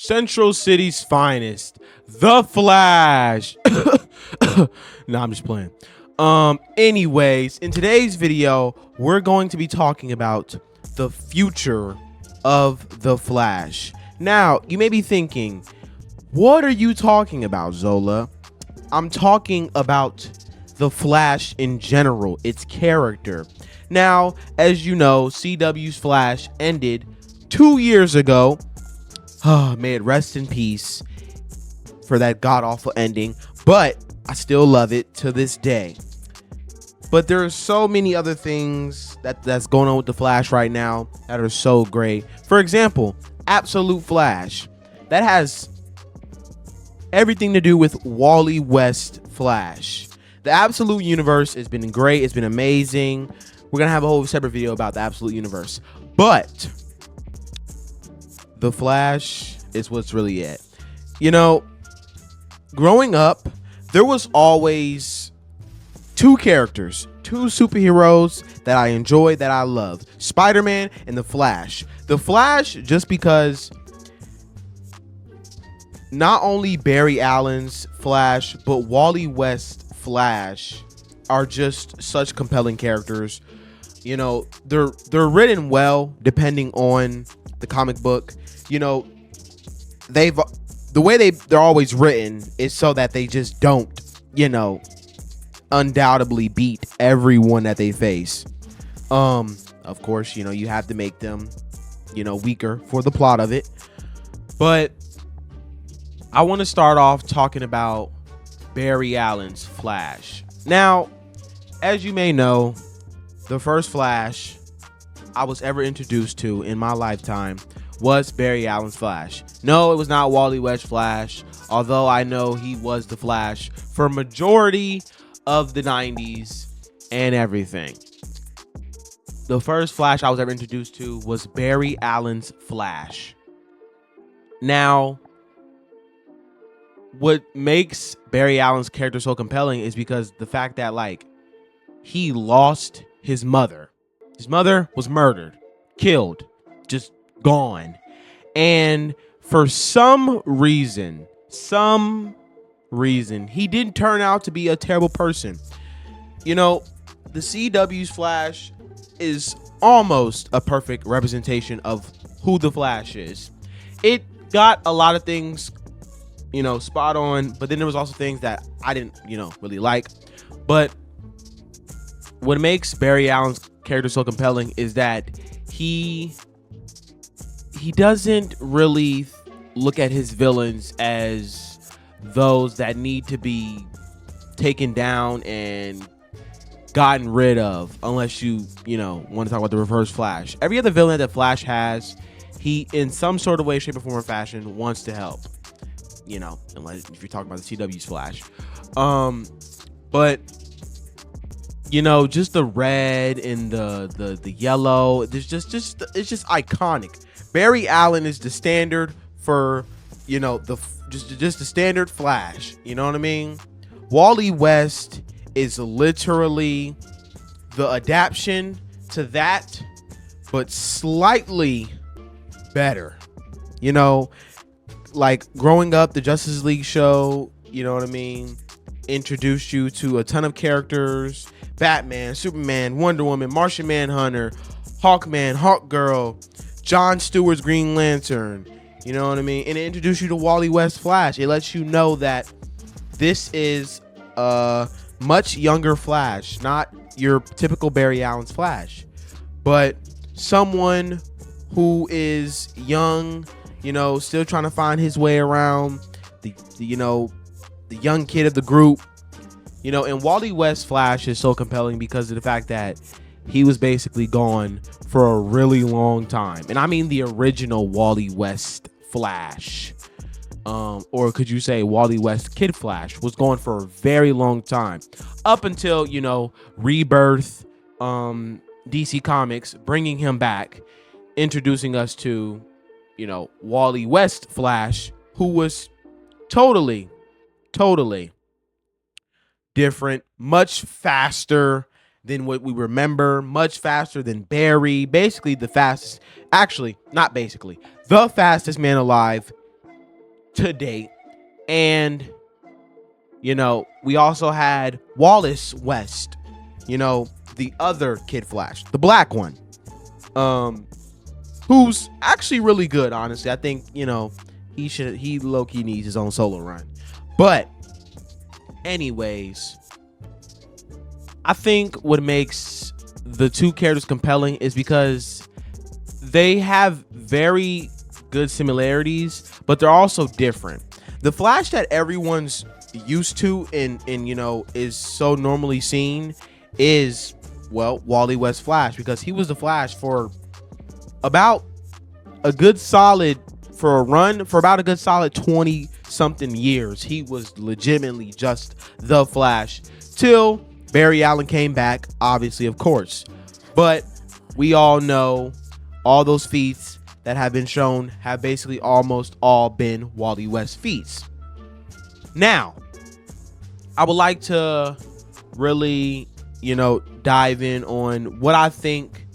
Central City's finest, The Flash. No, I'm just playing. Anyways, in today's video, we're going to be talking about the future of The Flash. Now, you may be thinking, what are you talking about, Zola? I'm talking about The Flash in general, its character. Now, as you know, CW's Flash ended 2 years ago. May it rest in peace for that god-awful ending, but I still love it to this day. But there are so many other things that's going on with the Flash right now that are so great. For example, Absolute Flash. That has everything to do with Wally West Flash. The Absolute Universe has been great. It's been amazing. We're going to have a whole separate video about the Absolute Universe. But The Flash is what's really it. You know, growing up, there was always two characters, two superheroes that I enjoyed, that I loved. Spider-Man and The Flash. The Flash, just because not only Barry Allen's Flash, but Wally West Flash are just such compelling characters. You know, they're written well depending on the comic book. You know, the way they're always written is so that they just don't, you know, undoubtedly beat everyone that they face. Of course, you know, you have to make them, you know, weaker for the plot of it. But I want to start off talking about Barry Allen's Flash. Now, as you may know, the first Flash I was ever introduced to in my lifetime was Barry Allen's Flash. No, it was not Wally West Flash, although I know he was the Flash for a majority of the 90s and everything. The first Flash I was ever introduced to was Barry Allen's Flash. Now, what makes Barry Allen's character so compelling is because the fact that, like, he lost his mother. His mother was murdered, killed, just gone. And for some reason, he didn't turn out to be a terrible person. You know, the CW's Flash is almost a perfect representation of who the Flash is. It got a lot of things, you know, spot on, but then there was also things that I didn't, you know, really like. But what makes Barry Allen's character so compelling is that he doesn't really look at his villains as those that need to be taken down and gotten rid of, unless you know, want to talk about the Reverse Flash. Every other villain that Flash has, he in some sort of way, shape, or form, or fashion wants to help. You know, unless if you're talking about the CW's Flash. But you know, just the red and the yellow, there's just it's just iconic. Barry Allen is the standard for, you know, just the standard Flash. You know what I mean? Wally West is literally the adaptation to that, but slightly better. You know, like growing up, the Justice League show, you know what I mean, introduced you to a ton of characters: Batman, Superman, Wonder Woman, Martian Manhunter, Hawkman, Hawkgirl, John Stewart's Green Lantern. You know what I mean? And it introduced you to Wally West Flash. It lets you know that this is a much younger Flash, not your typical Barry Allen's Flash, but someone who is young, you know, still trying to find his way around, the you know, the young kid of the group. You know, and Wally West Flash is so compelling because of the fact that he was basically gone for a really long time. And I mean the original Wally West Flash. Or could you say Wally West Kid Flash was gone for a very long time. Up until, you know, Rebirth, DC Comics bringing him back, introducing us to, you know, Wally West Flash, who was totally different, much faster than what we remember, much faster than Barry, basically the fastest, actually, not basically, the fastest man alive to date. And, we also had Wallace West, the other Kid Flash, the black one, who's actually really good, honestly. I think, he low-key needs his own solo run. But anyways, I think what makes the two characters compelling is because they have very good similarities, but they're also different. The Flash that everyone's used to and is so normally seen is, well, Wally West Flash, because he was the Flash for about a good solid 20 something years. He was legitimately just the Flash till Barry Allen came back, obviously, of course. But we all know all those feats that have been shown have basically almost all been Wally West feats. Now, I would like to really, dive in on what I think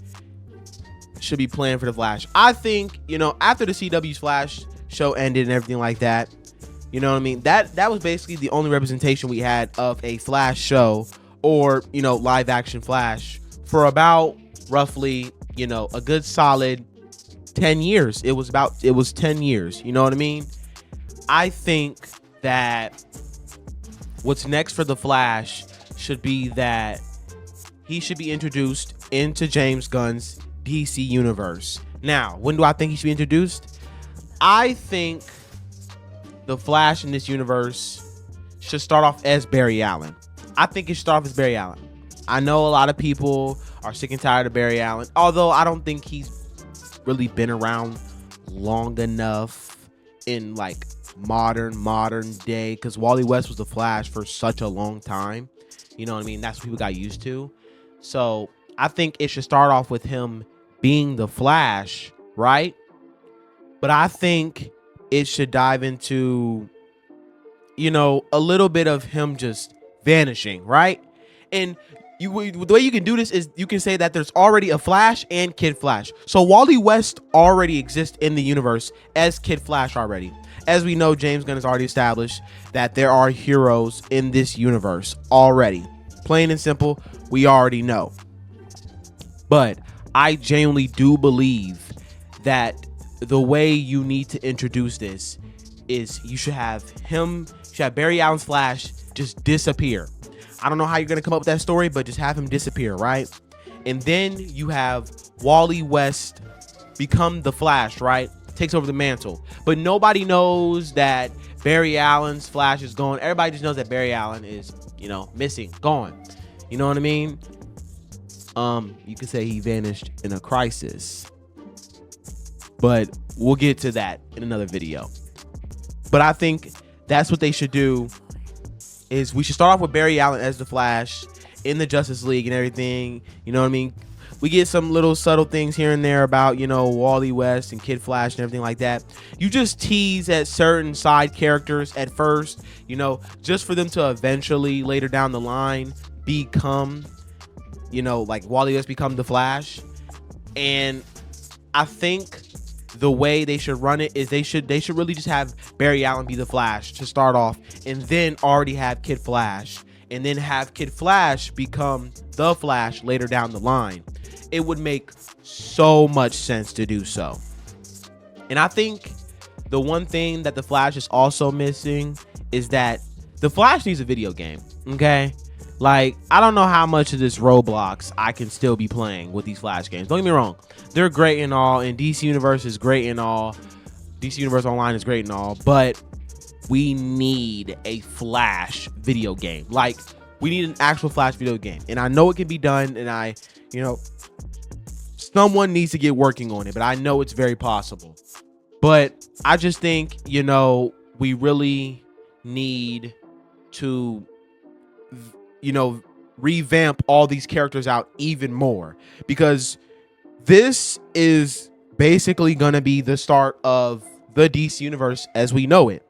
should be planned for the Flash. I think, after the CW's Flash show ended and everything like that, that was basically the only representation we had of a Flash show or, live action Flash for about roughly, a good solid 10 years. It was 10 years. You know what I mean? I think that what's next for the Flash should be that he should be introduced into James Gunn's DC universe. Now, when do I think he should be introduced? I think the Flash in this universe should start off as Barry Allen. I think it should start off as Barry Allen. I know a lot of people are sick and tired of Barry Allen, although I don't think he's really been around long enough in like modern day, because Wally West was the Flash for such a long time. You know what I mean? That's what people got used to. So I think it should start off with him being the Flash, right? But I think it should dive into, a little bit of him just vanishing, right? And the way you can do this is you can say that there's already a Flash and Kid Flash. So Wally West already exists in the universe as Kid Flash already. As we know, James Gunn has already established that there are heroes in this universe already. Plain and simple, we already know. But I genuinely do believe that the way you need to introduce this is you should have Barry Allen's Flash just disappear. I don't know how you're going to come up with that story, but just have him disappear, right? And then you have Wally West become the Flash, right? Takes over the mantle. But nobody knows that Barry Allen's Flash is gone. Everybody just knows that Barry Allen is, missing, gone. You know what I mean? You could say he vanished in a crisis. But we'll get to that in another video. But I think that's what they should do. Is we should start off with Barry Allen as the Flash in the Justice League and everything. You know what I mean? We get some little subtle things here and there about, Wally West and Kid Flash and everything like that. You just tease at certain side characters at first, just for them to eventually later down the line become, like Wally West become the Flash. And I think the way they should run it is they should really just have Barry Allen be the Flash to start off, and then already have Kid Flash, and then have Kid Flash become the Flash later down the line. It would make so much sense to do so. And I think the one thing that the Flash is also missing is that the Flash needs a video game, okay? Like, I don't know how much of this Roblox I can still be playing with these Flash games. Don't get me wrong. They're great and all, and DC Universe is great and all. DC Universe Online is great and all, but we need a Flash video game. Like, we need an actual Flash video game. And I know it can be done, and someone needs to get working on it, but I know it's very possible. But I just think, we really need to revamp all these characters out even more, because this is basically gonna be the start of the DC universe as we know it.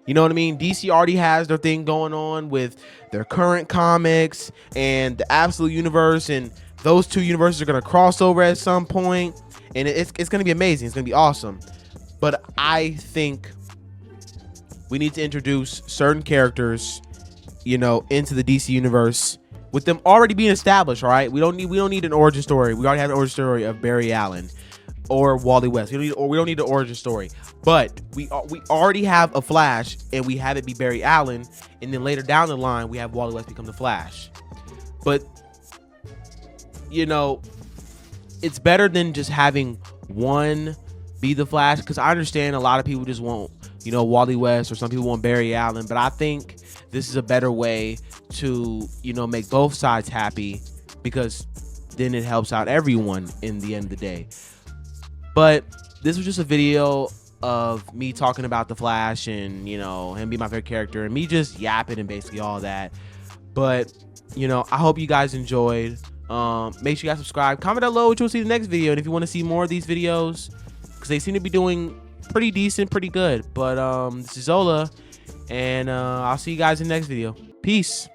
You know what I mean? DC already has their thing going on with their current comics and the Absolute Universe, and those two universes are gonna cross over at some point, and it's gonna be amazing. It's gonna be awesome. But I think we need to introduce certain characters, you know, into the DC universe with them already being established. All right, we don't need an origin story. We already have an origin story of Barry Allen or Wally West. We don't need an origin story. But we already have a Flash, and we have it be Barry Allen, and then later down the line we have Wally West become the Flash. But you know, it's better than just having one be the Flash, because I understand a lot of people just want, you know, Wally West, or some people want Barry Allen, but I think this is a better way to, you know, make both sides happy, because then it helps out everyone in the end of the day. But this was just a video of me talking about the Flash, and, you know, him being my favorite character, and me just yapping and basically all that. But, you know, I hope you guys enjoyed. Make sure you guys subscribe, comment down below what you want to see in the next video, and if you want to see more of these videos, because they seem to be doing pretty decent, pretty good. But this is Zola, and I'll see you guys in the next video. Peace.